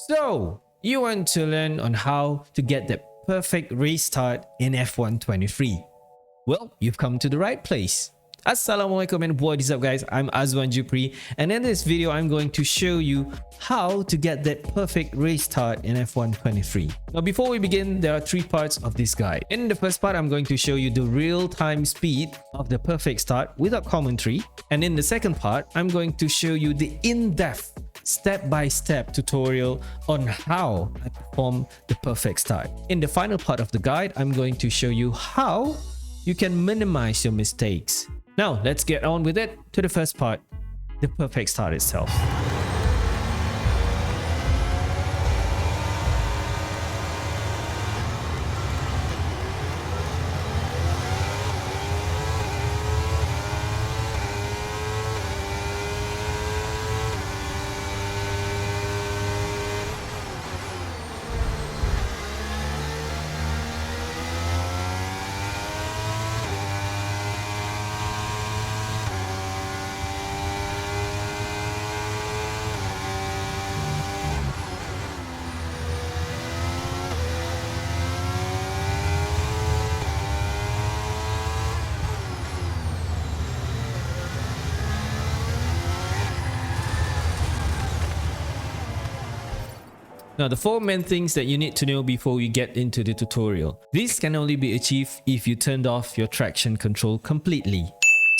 So, you want to learn on how to get the perfect race start in F1 23. Well, you've come to the right place. Assalamualaikum and what is up guys, I'm Azwan Juperi, and in this video I'm going to show you how to get that perfect race start in F1 23. Now before we begin, there are three parts of this guide. In the first part, I'm going to show you the real-time speed of the perfect start without commentary, and in the second part, I'm going to show you the in-depth step-by-step tutorial on how I perform the perfect start. In the final part of the guide, I'm going to show you how you can minimize your mistakes. Now, let's get on with it to the first part, the perfect start itself. Now, the four main things that you need to know before we get into the tutorial. This can only be achieved if you turned off your traction control completely.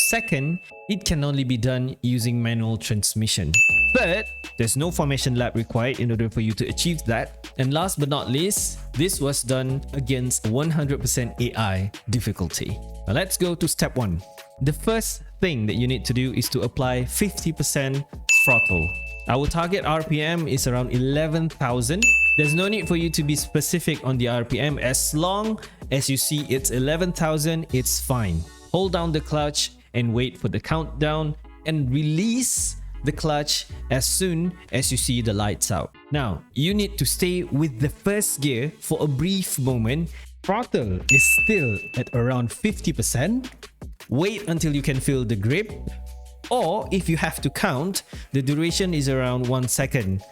Second, it can only be done using manual transmission. Third, there's no formation lap required in order for you to achieve that. And last but not least, this was done against 100% AI difficulty. Now let's go to step 1. The first thing that you need to do is to apply 50% throttle. Our target RPM is around 11,000. There's no need for you to be specific on the RPM. As long as you see it's 11,000, it's fine. Hold down the clutch and wait for the countdown and release the clutch as soon as you see the lights out. Now, you need to stay with the first gear for a brief moment. Throttle is still at around 50%. Wait until you can feel the grip. Or if you have to count, the duration is around 1 second,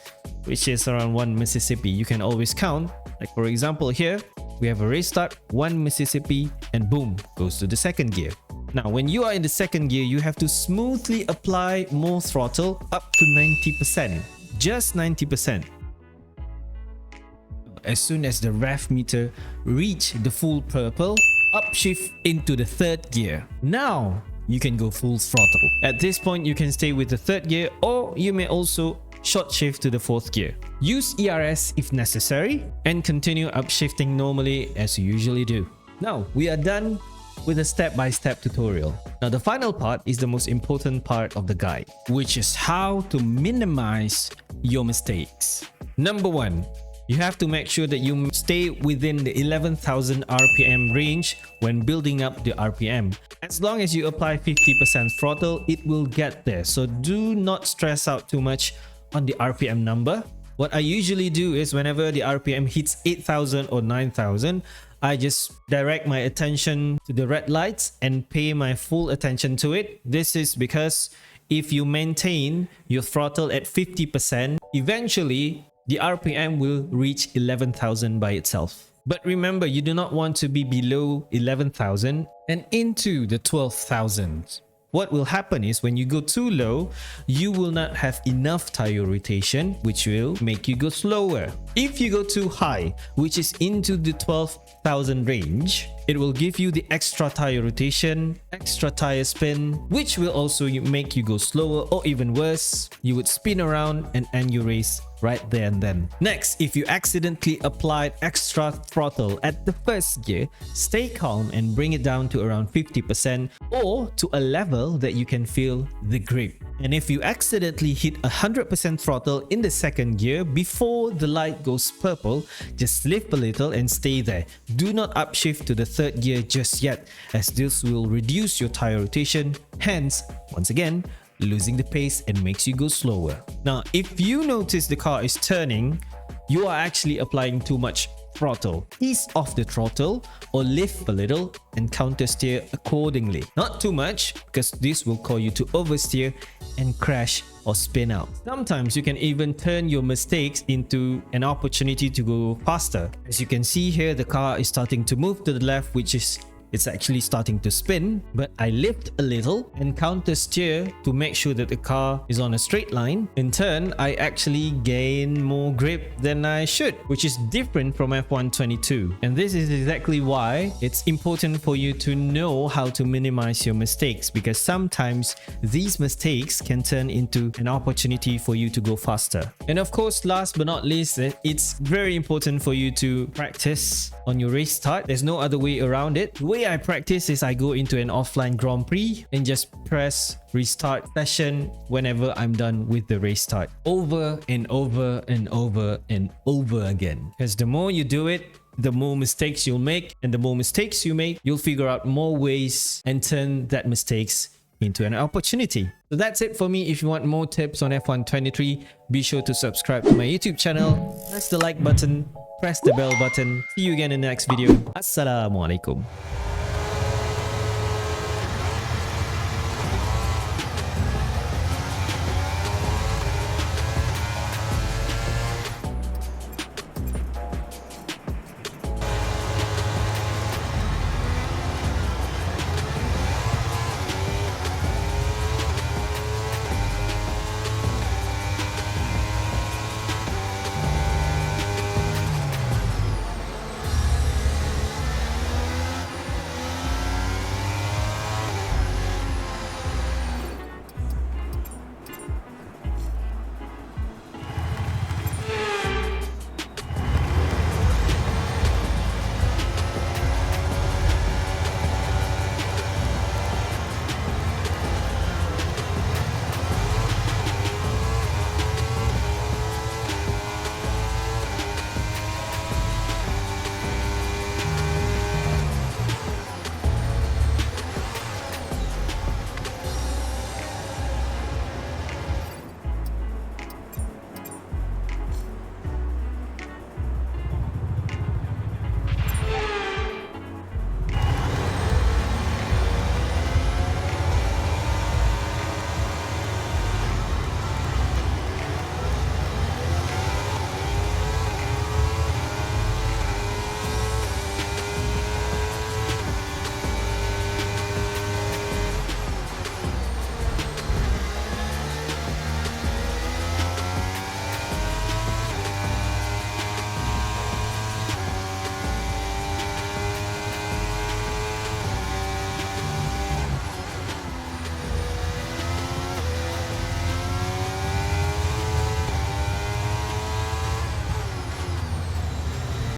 which is around 1 Mississippi. You can always count. Like for example here, we have a race start, 1 Mississippi, and boom, goes to the second gear. Now, when you are in the second gear, you have to smoothly apply more throttle up to 90%. Just 90%. As soon as the rev meter reach the full purple, upshift into the third gear. Now, you can go full throttle. At this point, you can stay with the third gear, or you may also short shift to the fourth gear. Use ERS if necessary and continue upshifting normally as you usually do. Now, we are done with a step-by-step tutorial. Now, the final part is the most important part of the guide, which is how to minimize your mistakes. Number 1. You have to make sure that you stay within the 11,000 RPM range when building up the RPM. As long as you apply 50% throttle, it will get there. So do not stress out too much on the RPM number. What I usually do is whenever the RPM hits 8,000 or 9,000, I just direct my attention to the red lights and pay my full attention to it. This is because if you maintain your throttle at 50%, eventually the RPM will reach 11,000 by itself. But remember, you do not want to be below 11,000 and into the 12,000. What will happen is when you go too low, you will not have enough tire rotation, which will make you go slower. If you go too high, which is into the 12,000 range, it will give you the extra tire rotation, extra tire spin, which will also make you go slower, or even worse, you would spin around and end your race right there and then. Next, if you accidentally applied extra throttle at the first gear, stay calm and bring it down to around 50% or to a level that you can feel the grip. And if you accidentally hit 100% throttle in the second gear before the light goes purple, just lift a little and stay there. Do not upshift to the third gear just yet, as this will reduce your tire rotation, hence, once again, losing the pace and makes you go slower. Now, if you notice the car is turning, you are actually applying too much throttle. Ease off the throttle or lift a little and counter steer accordingly. Not too much, because this will cause you to oversteer and crash or spin out. Sometimes you can even turn your mistakes into an opportunity to go faster. As you can see here, the car is starting to move to the left, which is it's actually starting to spin, but I lift a little and counter steer to make sure that the car is on a straight line. In turn, I actually gain more grip than I should, which is different from F122. And this is exactly why it's important for you to know how to minimize your mistakes, because sometimes these mistakes can turn into an opportunity for you to go faster. And of course, last but not least, it's very important for you to practice on your race start. There's no other way around it. The way I practice is I go into an offline Grand Prix and just press restart session whenever I'm done with the race start, over and over and over and over again. Because the more you do it, the more mistakes you'll make, and the more mistakes you make, you'll figure out more ways and turn that mistakes into an opportunity. So that's it for me. If you want more tips on F123, be sure to subscribe to my YouTube channel, press the like button, press the bell button. See you again in the next video. Assalamualaikum.